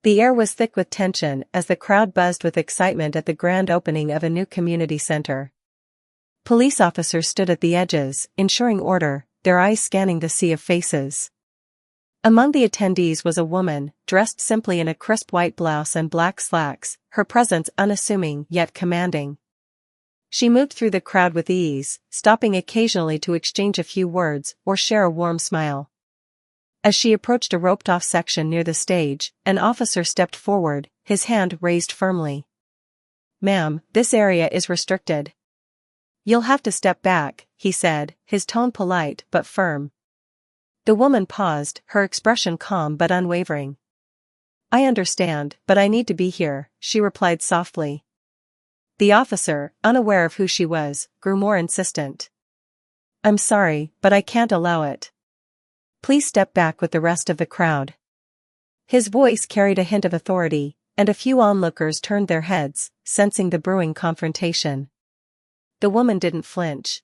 The air was thick with tension as the crowd buzzed with excitement at the grand opening of a new community center. Police officers stood at the edges, ensuring order, their eyes scanning the sea of faces. Among the attendees was a woman, dressed simply in a crisp white blouse and black slacks, her presence unassuming yet commanding. She moved through the crowd with ease, stopping occasionally to exchange a few words or share a warm smile. As she approached a roped-off section near the stage, an officer stepped forward, his hand raised firmly. "Ma'am, this area is restricted. You'll have to step back," he said, his tone polite but firm. The woman paused, her expression calm but unwavering. "I understand, but I need to be here," she replied softly. The officer, unaware of who she was, grew more insistent. "I'm sorry, but I can't allow it. Please step back with the rest of the crowd." His voice carried a hint of authority, and a few onlookers turned their heads, sensing the brewing confrontation. The woman didn't flinch.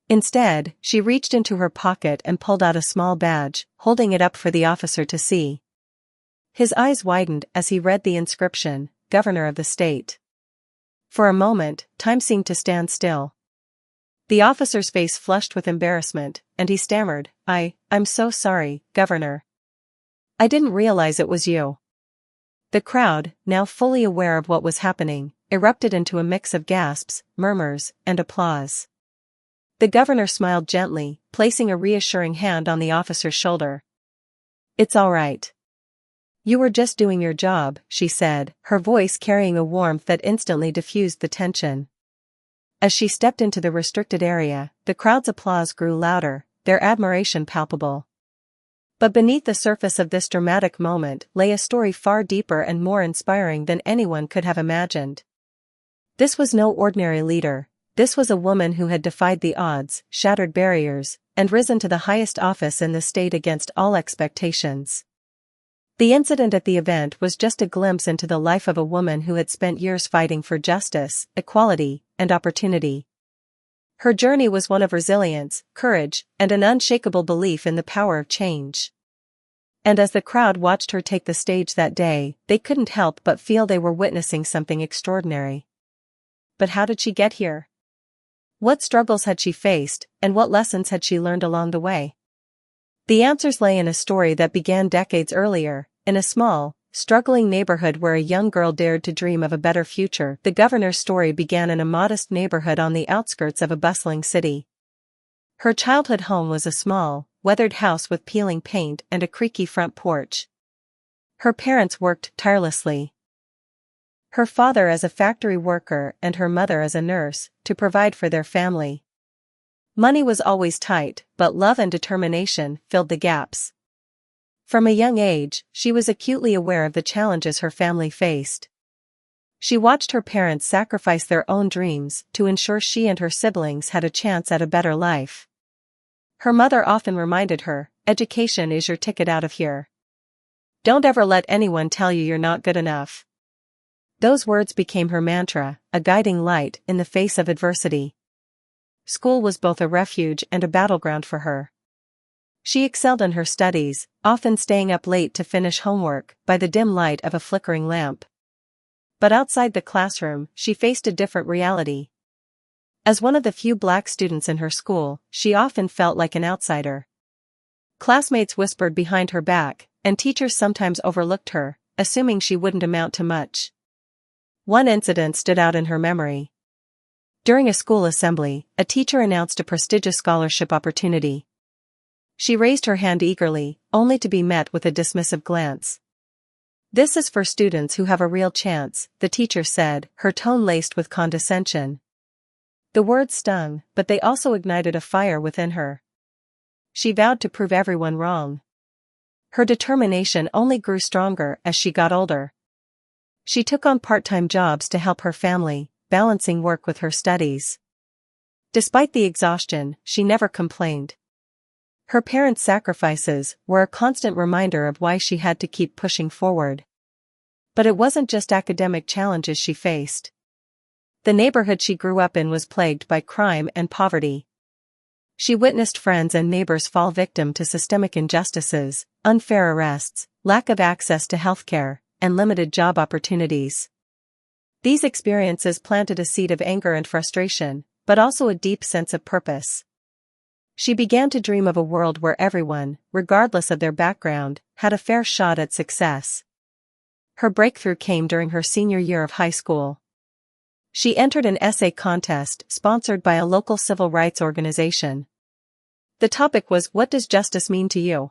Instead, she reached into her pocket and pulled out a small badge, holding it up for the officer to see. His eyes widened as he read the inscription, "Governor of the State." For a moment, time seemed to stand still. The officer's face flushed with embarrassment, and he stammered, I'm so sorry, Governor. I didn't realize it was you." The crowd, now fully aware of what was happening, erupted into a mix of gasps, murmurs, and applause. The governor smiled gently, placing a reassuring hand on the officer's shoulder. "It's all right. You were just doing your job," she said, her voice carrying a warmth that instantly diffused the tension. As she stepped into the restricted area, the crowd's applause grew louder, their admiration palpable. But beneath the surface of this dramatic moment lay a story far deeper and more inspiring than anyone could have imagined. This was no ordinary leader. This was a woman who had defied the odds, shattered barriers, and risen to the highest office in the state against all expectations. The incident at the event was just a glimpse into the life of a woman who had spent years fighting for justice, equality, and opportunity. Her journey was one of resilience, courage, and an unshakable belief in the power of change. And as the crowd watched her take the stage that day, they couldn't help but feel they were witnessing something extraordinary. But how did she get here? What struggles had she faced, and what lessons had she learned along the way? The answers lay in a story that began decades earlier, in a small, struggling neighborhood where a young girl dared to dream of a better future. The governor's story began in a modest neighborhood on the outskirts of a bustling city. Her childhood home was a small, weathered house with peeling paint and a creaky front porch. Her parents worked tirelessly. Her father as a factory worker and her mother as a nurse, to provide for their family. Money was always tight, but love and determination filled the gaps. From a young age, she was acutely aware of the challenges her family faced. She watched her parents sacrifice their own dreams to ensure she and her siblings had a chance at a better life. Her mother often reminded her, "Education is your ticket out of here. Don't ever let anyone tell you you're not good enough." Those words became her mantra, a guiding light in the face of adversity. School was both a refuge and a battleground for her. She excelled in her studies, often staying up late to finish homework by the dim light of a flickering lamp. But outside the classroom, she faced a different reality. As one of the few black students in her school, she often felt like an outsider. Classmates whispered behind her back, and teachers sometimes overlooked her, assuming she wouldn't amount to much. One incident stood out in her memory. During a school assembly, a teacher announced a prestigious scholarship opportunity. She raised her hand eagerly, only to be met with a dismissive glance. "This is for students who have a real chance," the teacher said, her tone laced with condescension. The words stung, but they also ignited a fire within her. She vowed to prove everyone wrong. Her determination only grew stronger as she got older. She took on part-time jobs to help her family, balancing work with her studies. Despite the exhaustion, she never complained. Her parents' sacrifices were a constant reminder of why she had to keep pushing forward. But it wasn't just academic challenges she faced. The neighborhood she grew up in was plagued by crime and poverty. She witnessed friends and neighbors fall victim to systemic injustices, unfair arrests, lack of access to healthcare, and limited job opportunities. These experiences planted a seed of anger and frustration, but also a deep sense of purpose. She began to dream of a world where everyone, regardless of their background, had a fair shot at success. Her breakthrough came during her senior year of high school. She entered an essay contest sponsored by a local civil rights organization. The topic was, "What does justice mean to you?"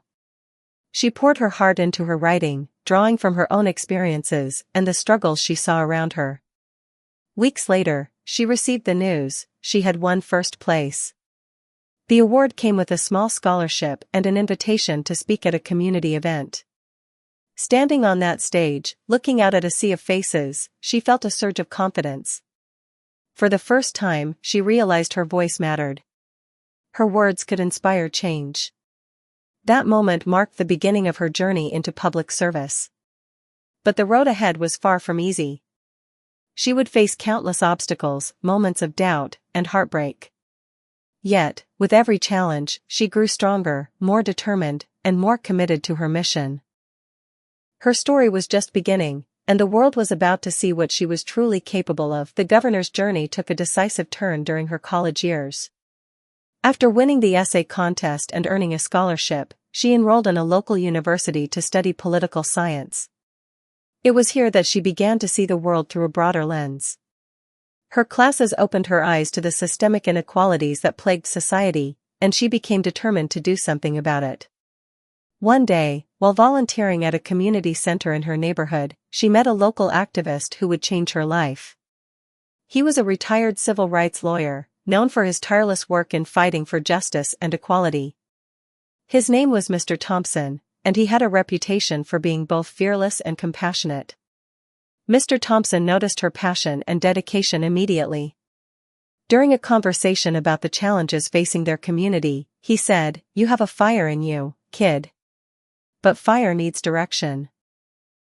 She poured her heart into her writing, drawing from her own experiences and the struggles she saw around her. Weeks later, she received the news: she had won first place. The award came with a small scholarship and an invitation to speak at a community event. Standing on that stage, looking out at a sea of faces, she felt a surge of confidence. For the first time, she realized her voice mattered. Her words could inspire change. That moment marked the beginning of her journey into public service. But the road ahead was far from easy. She would face countless obstacles, moments of doubt, and heartbreak. Yet, with every challenge, she grew stronger, more determined, and more committed to her mission. Her story was just beginning, and the world was about to see what she was truly capable of. The governor's journey took a decisive turn during her college years. After winning the essay contest and earning a scholarship, she enrolled in a local university to study political science. It was here that she began to see the world through a broader lens. Her classes opened her eyes to the systemic inequalities that plagued society, and she became determined to do something about it. One day, while volunteering at a community center in her neighborhood, she met a local activist who would change her life. He was a retired civil rights lawyer, known for his tireless work in fighting for justice and equality. His name was Mr. Thompson, and he had a reputation for being both fearless and compassionate. Mr. Thompson noticed her passion and dedication immediately. During a conversation about the challenges facing their community, he said, "You have a fire in you, kid. But fire needs direction.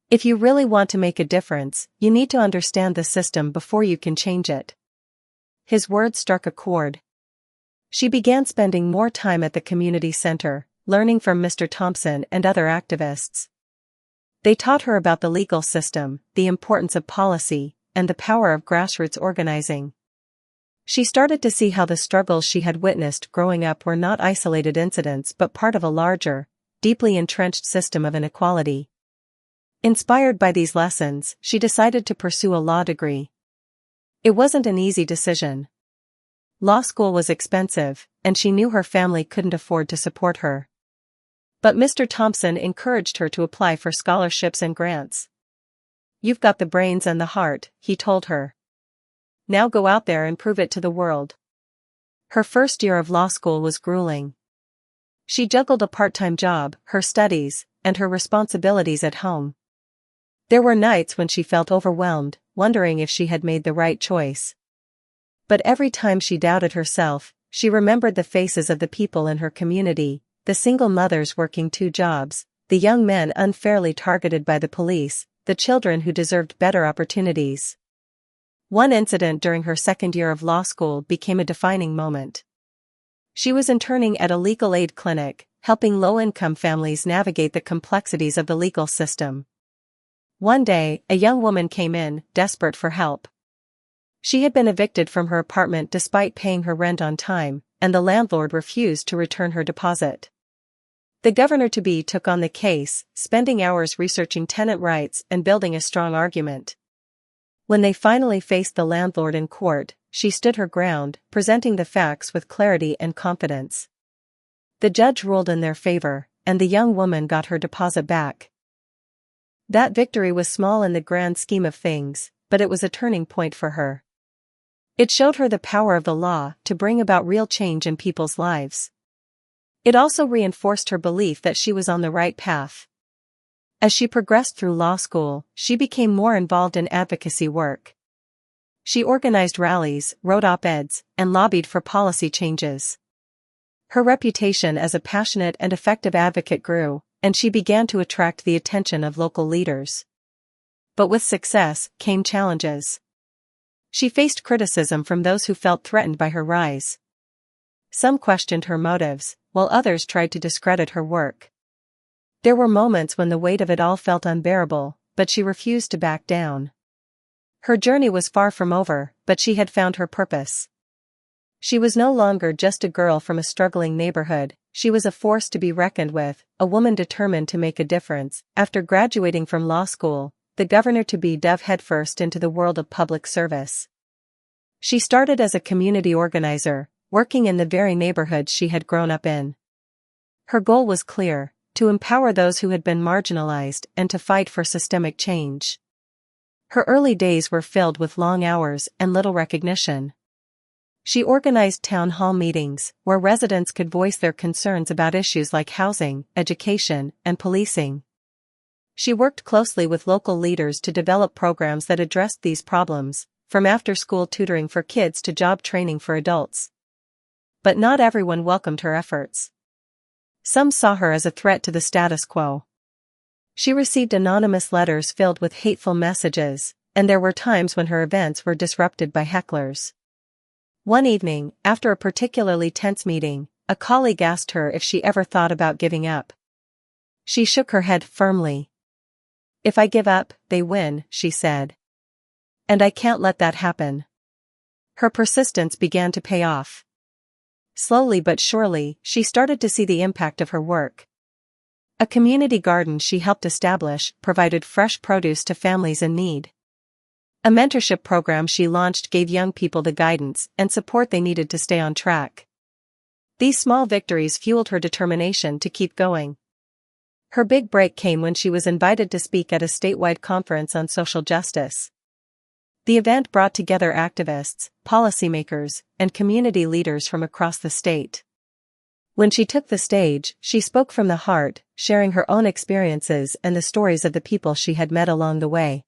If you really want to make a difference, you need to understand the system before you can change it." His words struck a chord. She began spending more time at the community center, learning from Mr. Thompson and other activists. They taught her about the legal system, the importance of policy, and the power of grassroots organizing. She started to see how the struggles she had witnessed growing up were not isolated incidents but part of a larger, deeply entrenched system of inequality. Inspired by these lessons, she decided to pursue a law degree. It wasn't an easy decision. Law school was expensive, and she knew her family couldn't afford to support her. But Mr. Thompson encouraged her to apply for scholarships and grants. "You've got the brains and the heart," he told her. "Now go out there and prove it to the world." Her first year of law school was grueling. She juggled a part-time job, her studies, and her responsibilities at home. There were nights when she felt overwhelmed, wondering if she had made the right choice. But every time she doubted herself, she remembered the faces of the people in her community, the single mothers working 2 jobs, the young men unfairly targeted by the police, the children who deserved better opportunities. One incident during her second year of law school became a defining moment. She was interning at a legal aid clinic, helping low-income families navigate the complexities of the legal system. One day, a young woman came in, desperate for help. She had been evicted from her apartment despite paying her rent on time, and the landlord refused to return her deposit. The governor-to-be took on the case, spending hours researching tenant rights and building a strong argument. When they finally faced the landlord in court, she stood her ground, presenting the facts with clarity and confidence. The judge ruled in their favor, and the young woman got her deposit back. That victory was small in the grand scheme of things, but it was a turning point for her. It showed her the power of the law to bring about real change in people's lives. It also reinforced her belief that she was on the right path. As she progressed through law school, she became more involved in advocacy work. She organized rallies, wrote op-eds, and lobbied for policy changes. Her reputation as a passionate and effective advocate grew, and she began to attract the attention of local leaders. But with success came challenges. She faced criticism from those who felt threatened by her rise. Some questioned her motives, while others tried to discredit her work. There were moments when the weight of it all felt unbearable, but she refused to back down. Her journey was far from over, but she had found her purpose. She was no longer just a girl from a struggling neighborhood, she was a force to be reckoned with, a woman determined to make a difference. After graduating from law school, the governor-to-be dove headfirst into the world of public service. She started as a community organizer, working in the very neighborhoods she had grown up in. Her goal was clear: to empower those who had been marginalized and to fight for systemic change. Her early days were filled with long hours and little recognition. She organized town hall meetings, where residents could voice their concerns about issues like housing, education, and policing. She worked closely with local leaders to develop programs that addressed these problems, from after-school tutoring for kids to job training for adults. But not everyone welcomed her efforts. Some saw her as a threat to the status quo. She received anonymous letters filled with hateful messages, and there were times when her events were disrupted by hecklers. One evening, after a particularly tense meeting, a colleague asked her if she ever thought about giving up. She shook her head firmly. "If I give up, they win," she said. "And I can't let that happen." Her persistence began to pay off. Slowly but surely, she started to see the impact of her work. A community garden she helped establish provided fresh produce to families in need. A mentorship program she launched gave young people the guidance and support they needed to stay on track. These small victories fueled her determination to keep going. Her big break came when she was invited to speak at a statewide conference on social justice. The event brought together activists, policymakers, and community leaders from across the state. When she took the stage, she spoke from the heart, sharing her own experiences and the stories of the people she had met along the way.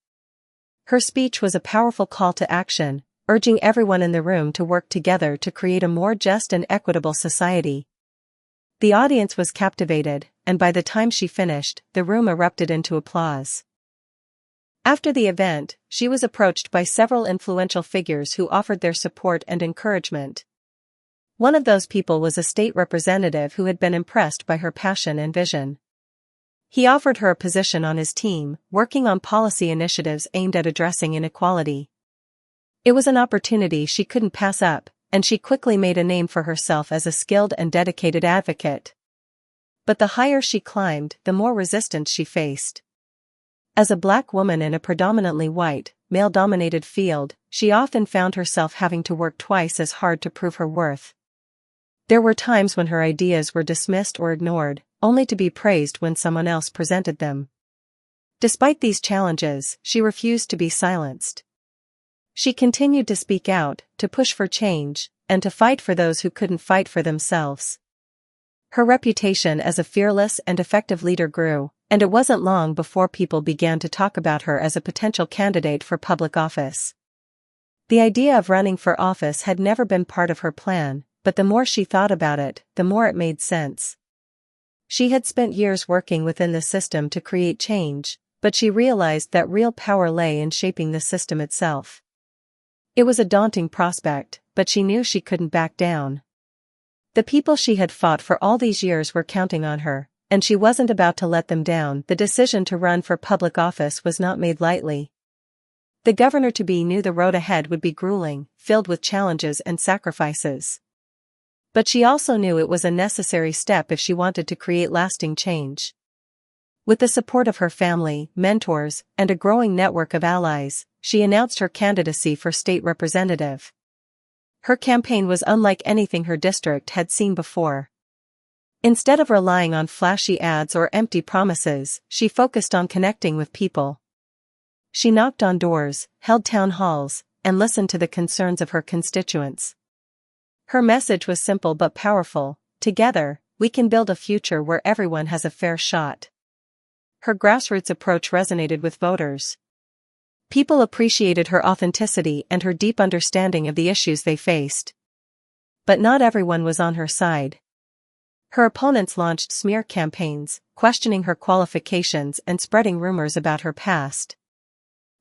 Her speech was a powerful call to action, urging everyone in the room to work together to create a more just and equitable society. The audience was captivated, and by the time she finished, the room erupted into applause. After the event, she was approached by several influential figures who offered their support and encouragement. One of those people was a state representative who had been impressed by her passion and vision. He offered her a position on his team, working on policy initiatives aimed at addressing inequality. It was an opportunity she couldn't pass up, and she quickly made a name for herself as a skilled and dedicated advocate. But the higher she climbed, the more resistance she faced. As a Black woman in a predominantly white, male-dominated field, she often found herself having to work twice as hard to prove her worth. There were times when her ideas were dismissed or ignored, only to be praised when someone else presented them. Despite these challenges, she refused to be silenced. She continued to speak out, to push for change, and to fight for those who couldn't fight for themselves. Her reputation as a fearless and effective leader grew, and it wasn't long before people began to talk about her as a potential candidate for public office. The idea of running for office had never been part of her plan, but the more she thought about it, the more it made sense. She had spent years working within the system to create change, but she realized that real power lay in shaping the system itself. It was a daunting prospect, but she knew she couldn't back down. The people she had fought for all these years were counting on her, and she wasn't about to let them down. The decision to run for public office was not made lightly. The governor-to-be knew the road ahead would be grueling, filled with challenges and sacrifices. But she also knew it was a necessary step if she wanted to create lasting change. With the support of her family, mentors, and a growing network of allies, she announced her candidacy for state representative. Her campaign was unlike anything her district had seen before. Instead of relying on flashy ads or empty promises, she focused on connecting with people. She knocked on doors, held town halls, and listened to the concerns of her constituents. Her message was simple but powerful: together, we can build a future where everyone has a fair shot. Her grassroots approach resonated with voters. People appreciated her authenticity and her deep understanding of the issues they faced. But not everyone was on her side. Her opponents launched smear campaigns, questioning her qualifications and spreading rumors about her past.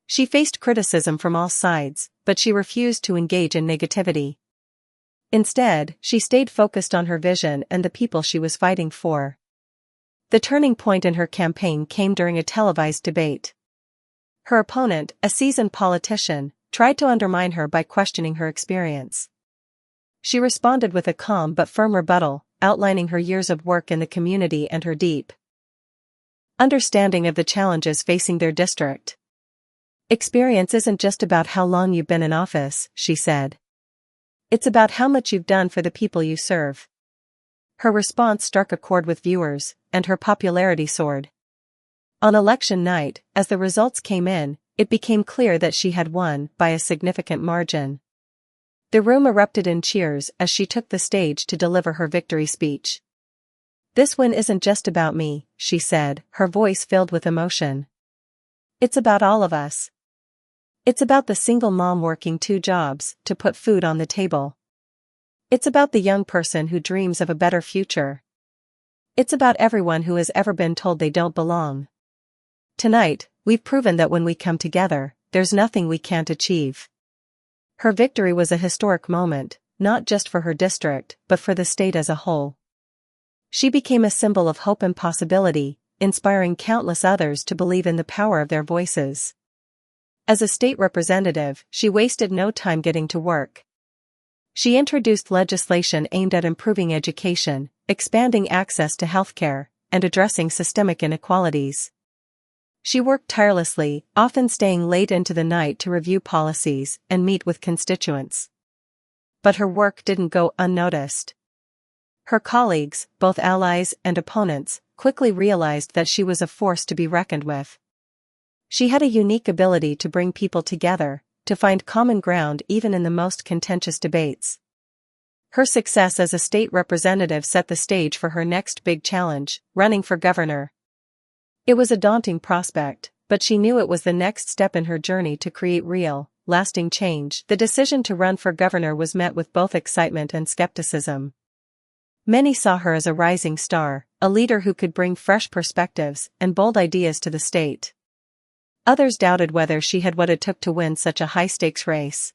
She faced criticism from all sides, but she refused to engage in negativity. Instead, she stayed focused on her vision and the people she was fighting for. The turning point in her campaign came during a televised debate. Her opponent, a seasoned politician, tried to undermine her by questioning her experience. She responded with a calm but firm rebuttal, outlining her years of work in the community and her deep understanding of the challenges facing their district. Experience isn't just about how long you've been in office, she said. It's about how much you've done for the people you serve. Her response struck a chord with viewers, and her popularity soared. On election night, as the results came in, it became clear that she had won by a significant margin. The room erupted in cheers as she took the stage to deliver her victory speech. "This win isn't just about me," she said, her voice filled with emotion. "It's about all of us. It's about the single mom working 2 jobs to put food on the table. It's about the young person who dreams of a better future. It's about everyone who has ever been told they don't belong. Tonight, we've proven that when we come together, there's nothing we can't achieve." Her victory was a historic moment, not just for her district, but for the state as a whole. She became a symbol of hope and possibility, inspiring countless others to believe in the power of their voices. As a state representative, she wasted no time getting to work. She introduced legislation aimed at improving education, expanding access to healthcare, and addressing systemic inequalities. She worked tirelessly, often staying late into the night to review policies and meet with constituents. But her work didn't go unnoticed. Her colleagues, both allies and opponents, quickly realized that she was a force to be reckoned with. She had a unique ability to bring people together, to find common ground even in the most contentious debates. Her success as a state representative set the stage for her next big challenge, running for governor. It was a daunting prospect, but she knew it was the next step in her journey to create real, lasting change. The decision to run for governor was met with both excitement and skepticism. Many saw her as a rising star, a leader who could bring fresh perspectives and bold ideas to the state. Others doubted whether she had what it took to win such a high-stakes race.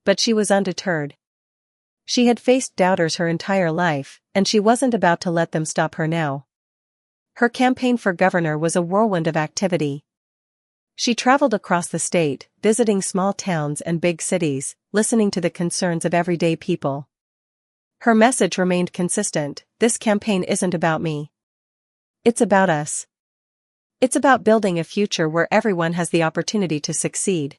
But she was undeterred. She had faced doubters her entire life, and she wasn't about to let them stop her now. Her campaign for governor was a whirlwind of activity. She traveled across the state, visiting small towns and big cities, listening to the concerns of everyday people. Her message remained consistent: "This campaign isn't about me. It's about us. It's about building a future where everyone has the opportunity to succeed."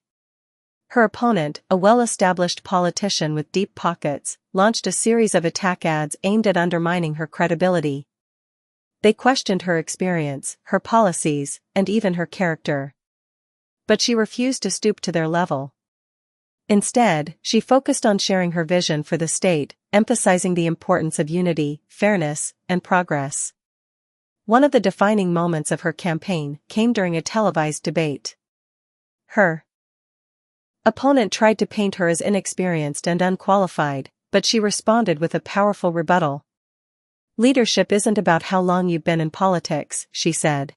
Her opponent, a well-established politician with deep pockets, launched a series of attack ads aimed at undermining her credibility. They questioned her experience, her policies, and even her character. But she refused to stoop to their level. Instead, she focused on sharing her vision for the state, emphasizing the importance of unity, fairness, and progress. One of the defining moments of her campaign came during a televised debate. Her opponent tried to paint her as inexperienced and unqualified, but she responded with a powerful rebuttal. "Leadership isn't about how long you've been in politics," she said.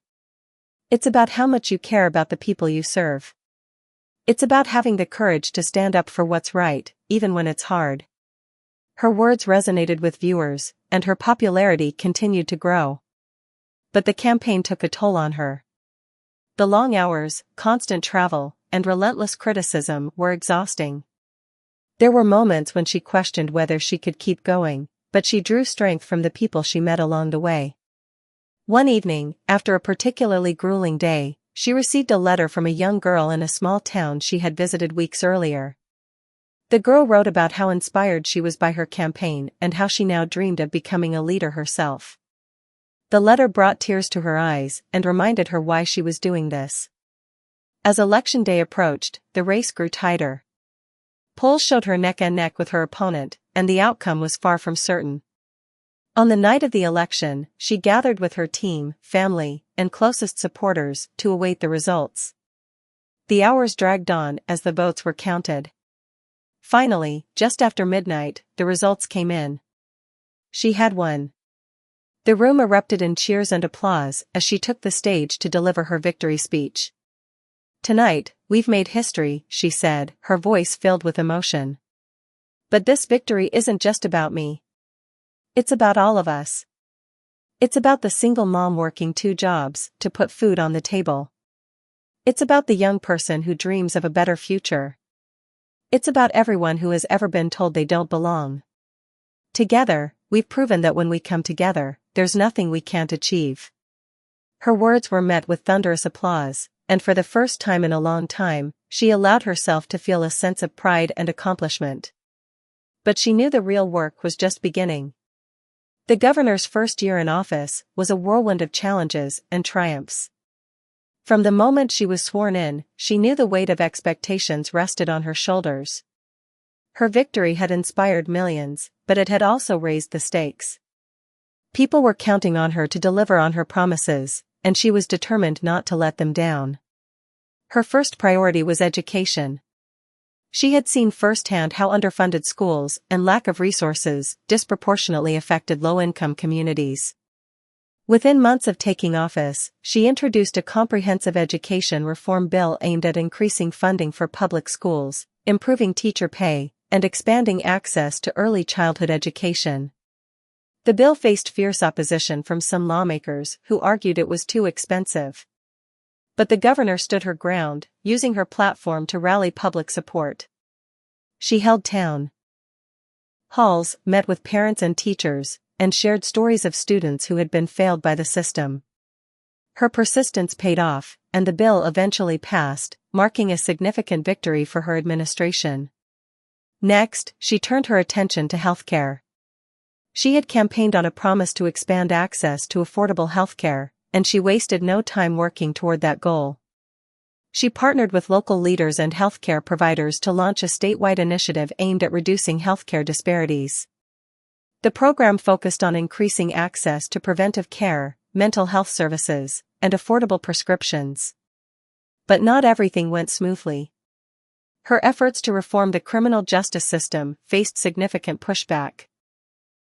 "It's about how much you care about the people you serve. It's about having the courage to stand up for what's right, even when it's hard." Her words resonated with viewers, and her popularity continued to grow. But the campaign took a toll on her. The long hours, constant travel, and relentless criticism were exhausting. There were moments when she questioned whether she could keep going, but she drew strength from the people she met along the way. One evening, after a particularly grueling day, she received a letter from a young girl in a small town she had visited weeks earlier. The girl wrote about how inspired she was by her campaign and how she now dreamed of becoming a leader herself. The letter brought tears to her eyes and reminded her why she was doing this. As election day approached, the race grew tighter. Polls showed her neck and neck with her opponent, and the outcome was far from certain. On the night of the election, she gathered with her team, family, and closest supporters to await the results. The hours dragged on as the votes were counted. Finally, just after midnight, the results came in. She had won. The room erupted in cheers and applause as she took the stage to deliver her victory speech. "Tonight, we've made history," she said, her voice filled with emotion. "But this victory isn't just about me. It's about all of us. It's about the single mom working 2 jobs to put food on the table. It's about the young person who dreams of a better future. It's about everyone who has ever been told they don't belong. Together, we've proven that when we come together, there's nothing we can't achieve. Her words were met with thunderous applause, and for the first time in a long time, she allowed herself to feel a sense of pride and accomplishment. But she knew the real work was just beginning. The governor's first year in office was a whirlwind of challenges and triumphs. From the moment she was sworn in, she knew the weight of expectations rested on her shoulders. Her victory had inspired millions, but it had also raised the stakes. People were counting on her to deliver on her promises, and she was determined not to let them down. Her first priority was education. She had seen firsthand how underfunded schools and lack of resources disproportionately affected low-income communities. Within months of taking office, she introduced a comprehensive education reform bill aimed at increasing funding for public schools, improving teacher pay, and expanding access to early childhood education. The bill faced fierce opposition from some lawmakers who argued it was too expensive. But the governor stood her ground, using her platform to rally public support. She held town halls, met with parents and teachers, and shared stories of students who had been failed by the system. Her persistence paid off, and the bill eventually passed, marking a significant victory for her administration. Next, she turned her attention to healthcare. She had campaigned on a promise to expand access to affordable healthcare, and she wasted no time working toward that goal. She partnered with local leaders and healthcare providers to launch a statewide initiative aimed at reducing healthcare disparities. The program focused on increasing access to preventive care, mental health services, and affordable prescriptions. But not everything went smoothly. Her efforts to reform the criminal justice system faced significant pushback.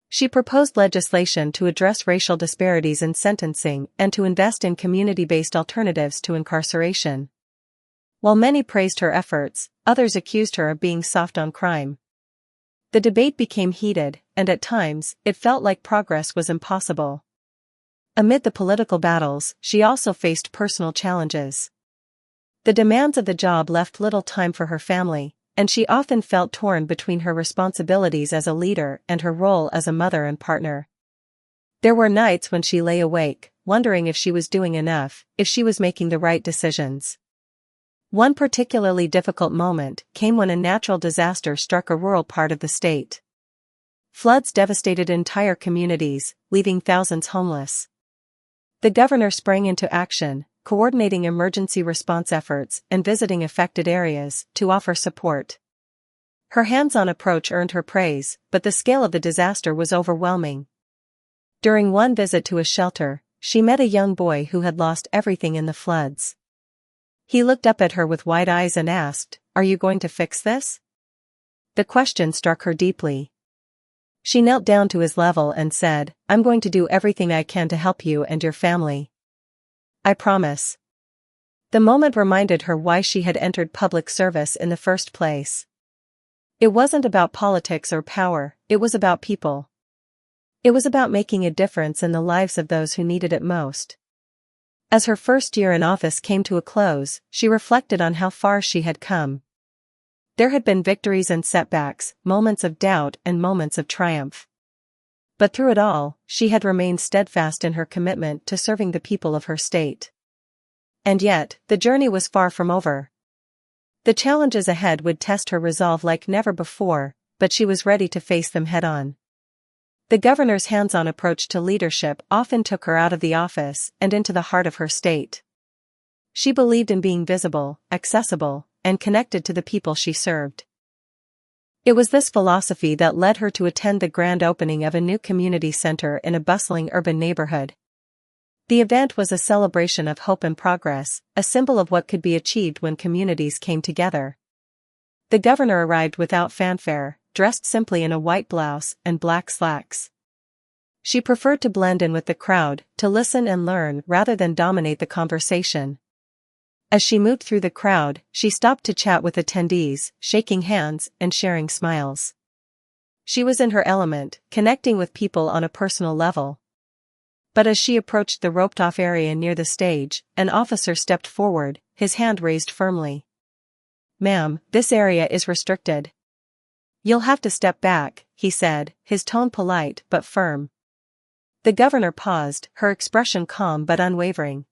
She proposed legislation to address racial disparities in sentencing and to invest in community-based alternatives to incarceration. While many praised her efforts, others accused her of being soft on crime. The debate became heated, and at times, it felt like progress was impossible. Amid the political battles, she also faced personal challenges. The demands of the job left little time for her family, and she often felt torn between her responsibilities as a leader and her role as a mother and partner. There were nights when she lay awake, wondering if she was doing enough, if she was making the right decisions. One particularly difficult moment came when a natural disaster struck a rural part of the state. Floods devastated entire communities, leaving thousands homeless. The governor sprang into action, coordinating emergency response efforts and visiting affected areas to offer support. Her hands-on approach earned her praise, but the scale of the disaster was overwhelming. During one visit to a shelter, she met a young boy who had lost everything in the floods. He looked up at her with wide eyes and asked, "Are you going to fix this?" The question struck her deeply. She knelt down to his level and said, "I'm going to do everything I can to help you and your family. I promise." The moment reminded her why she had entered public service in the first place. It wasn't about politics or power, it was about people. It was about making a difference in the lives of those who needed it most. As her first year in office came to a close, she reflected on how far she had come. There had been victories and setbacks, moments of doubt and moments of triumph. But through it all, she had remained steadfast in her commitment to serving the people of her state. And yet, the journey was far from over. The challenges ahead would test her resolve like never before, but she was ready to face them head-on. The governor's hands-on approach to leadership often took her out of the office and into the heart of her state. She believed in being visible, accessible, and connected to the people she served. It was this philosophy that led her to attend the grand opening of a new community center in a bustling urban neighborhood. The event was a celebration of hope and progress, a symbol of what could be achieved when communities came together. The governor arrived without fanfare, dressed simply in a white blouse and black slacks. She preferred to blend in with the crowd, to listen and learn rather than dominate the conversation. As she moved through the crowd, she stopped to chat with attendees, shaking hands and sharing smiles. She was in her element, connecting with people on a personal level. But as she approached the roped-off area near the stage, an officer stepped forward, his hand raised firmly. "Ma'am, this area is restricted. You'll have to step back," he said, his tone polite but firm. The governor paused, her expression calm but unwavering.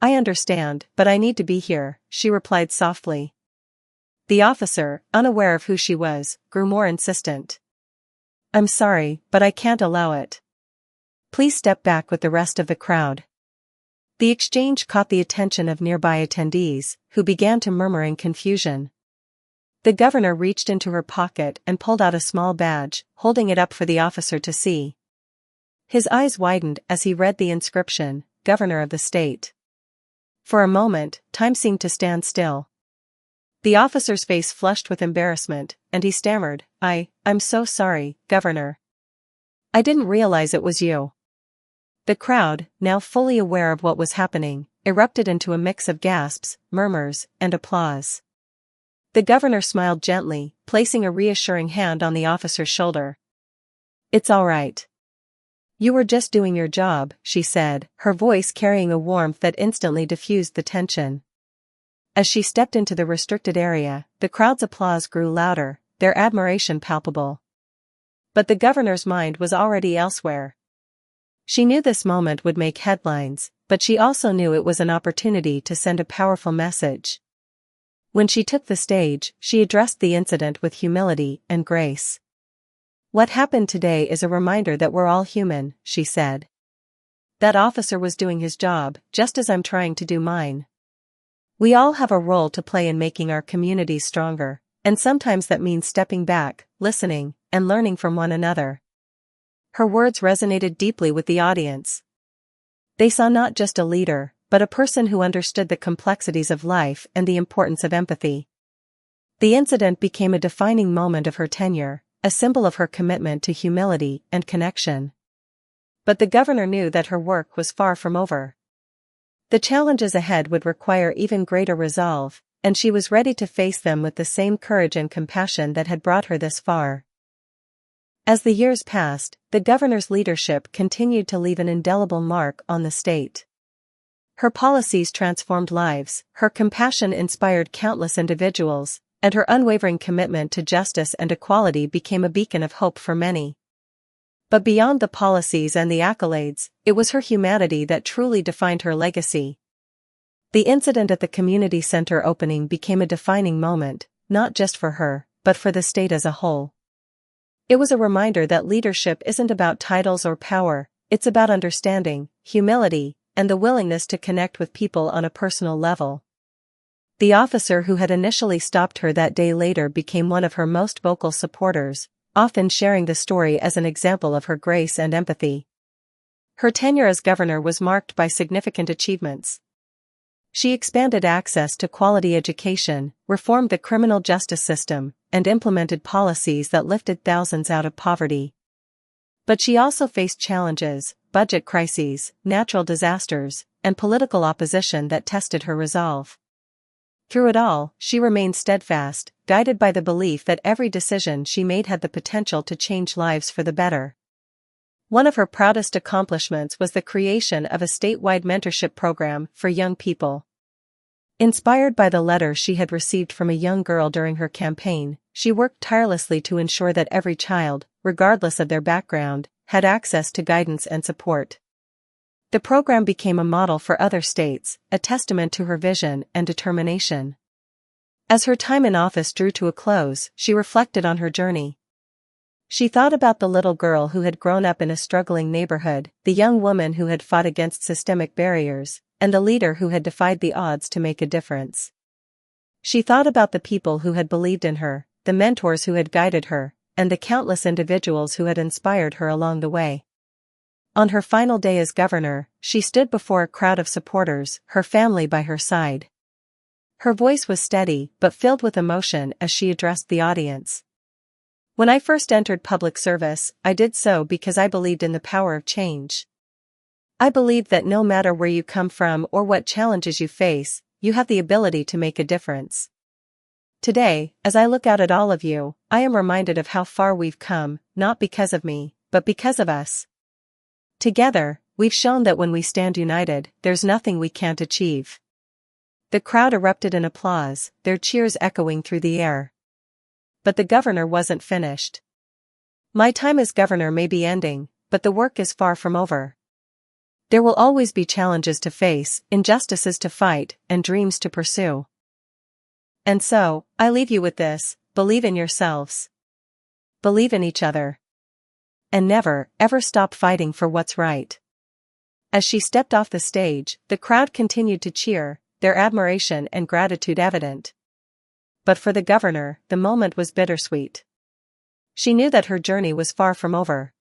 "I understand, but I need to be here," she replied softly. The officer, unaware of who she was, grew more insistent. "I'm sorry, but I can't allow it. Please step back with the rest of the crowd." The exchange caught the attention of nearby attendees, who began to murmur in confusion. The governor reached into her pocket and pulled out a small badge, holding it up for the officer to see. His eyes widened as he read the inscription, "Governor of the State." For a moment, time seemed to stand still. The officer's face flushed with embarrassment, and he stammered, I'm so sorry, Governor. I didn't realize it was you." The crowd, now fully aware of what was happening, erupted into a mix of gasps, murmurs, and applause. The governor smiled gently, placing a reassuring hand on the officer's shoulder. "It's all right. You were just doing your job," she said, her voice carrying a warmth that instantly diffused the tension. As she stepped into the restricted area, the crowd's applause grew louder, their admiration palpable. But the governor's mind was already elsewhere. She knew this moment would make headlines, but she also knew it was an opportunity to send a powerful message. When she took the stage, she addressed the incident with humility and grace. "What happened today is a reminder that we're all human," she said. "That officer was doing his job, just as I'm trying to do mine. We all have a role to play in making our communities stronger, and sometimes that means stepping back, listening, and learning from one another." Her words resonated deeply with the audience. They saw not just a leader, but a person who understood the complexities of life and the importance of empathy. The incident became a defining moment of her tenure, a symbol of her commitment to humility and connection. But the governor knew that her work was far from over. The challenges ahead would require even greater resolve, and she was ready to face them with the same courage and compassion that had brought her this far. As the years passed, the governor's leadership continued to leave an indelible mark on the state. Her policies transformed lives, her compassion inspired countless individuals, and her unwavering commitment to justice and equality became a beacon of hope for many. But beyond the policies and the accolades, it was her humanity that truly defined her legacy. The incident at the community center opening became a defining moment, not just for her, but for the state as a whole. It was a reminder that leadership isn't about titles or power, it's about understanding, humility, and the willingness to connect with people on a personal level. The officer who had initially stopped her that day later became one of her most vocal supporters, often sharing the story as an example of her grace and empathy. Her tenure as governor was marked by significant achievements. She expanded access to quality education, reformed the criminal justice system, and implemented policies that lifted thousands out of poverty. But she also faced challenges, budget crises, natural disasters, and political opposition that tested her resolve. Through it all, she remained steadfast, guided by the belief that every decision she made had the potential to change lives for the better. One of her proudest accomplishments was the creation of a statewide mentorship program for young people. Inspired by the letter she had received from a young girl during her campaign, she worked tirelessly to ensure that every child, regardless of their background, had access to guidance and support. The program became a model for other states, a testament to her vision and determination. As her time in office drew to a close, she reflected on her journey. She thought about the little girl who had grown up in a struggling neighborhood, the young woman who had fought against systemic barriers, and the leader who had defied the odds to make a difference. She thought about the people who had believed in her, the mentors who had guided her, and the countless individuals who had inspired her along the way. On her final day as governor, she stood before a crowd of supporters, her family by her side. Her voice was steady but filled with emotion as she addressed the audience. "When I first entered public service, I did so because I believed in the power of change. I believed that no matter where you come from or what challenges you face, you have the ability to make a difference. Today, as I look out at all of you, I am reminded of how far we've come, not because of me, but because of us. Together, we've shown that when we stand united, there's nothing we can't achieve." The crowd erupted in applause, their cheers echoing through the air. But the governor wasn't finished. "My time as governor may be ending, but the work is far from over. There will always be challenges to face, injustices to fight, and dreams to pursue. And so, I leave you with this: believe in yourselves. Believe in each other. And never, ever stop fighting for what's right." As she stepped off the stage, the crowd continued to cheer, their admiration and gratitude evident. But for the governor, the moment was bittersweet. She knew that her journey was far from over.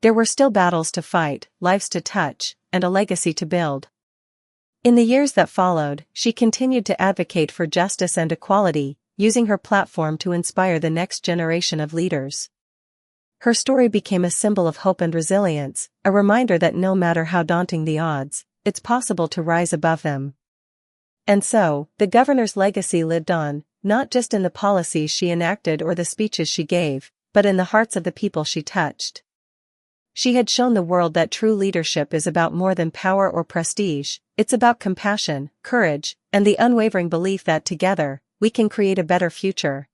There were still battles to fight, lives to touch, and a legacy to build. In the years that followed, she continued to advocate for justice and equality, using her platform to inspire the next generation of leaders. Her story became a symbol of hope and resilience, a reminder that no matter how daunting the odds, it's possible to rise above them. And so, the governor's legacy lived on, not just in the policies she enacted or the speeches she gave, but in the hearts of the people she touched. She had shown the world that true leadership is about more than power or prestige. It's about compassion, courage, and the unwavering belief that together, we can create a better future.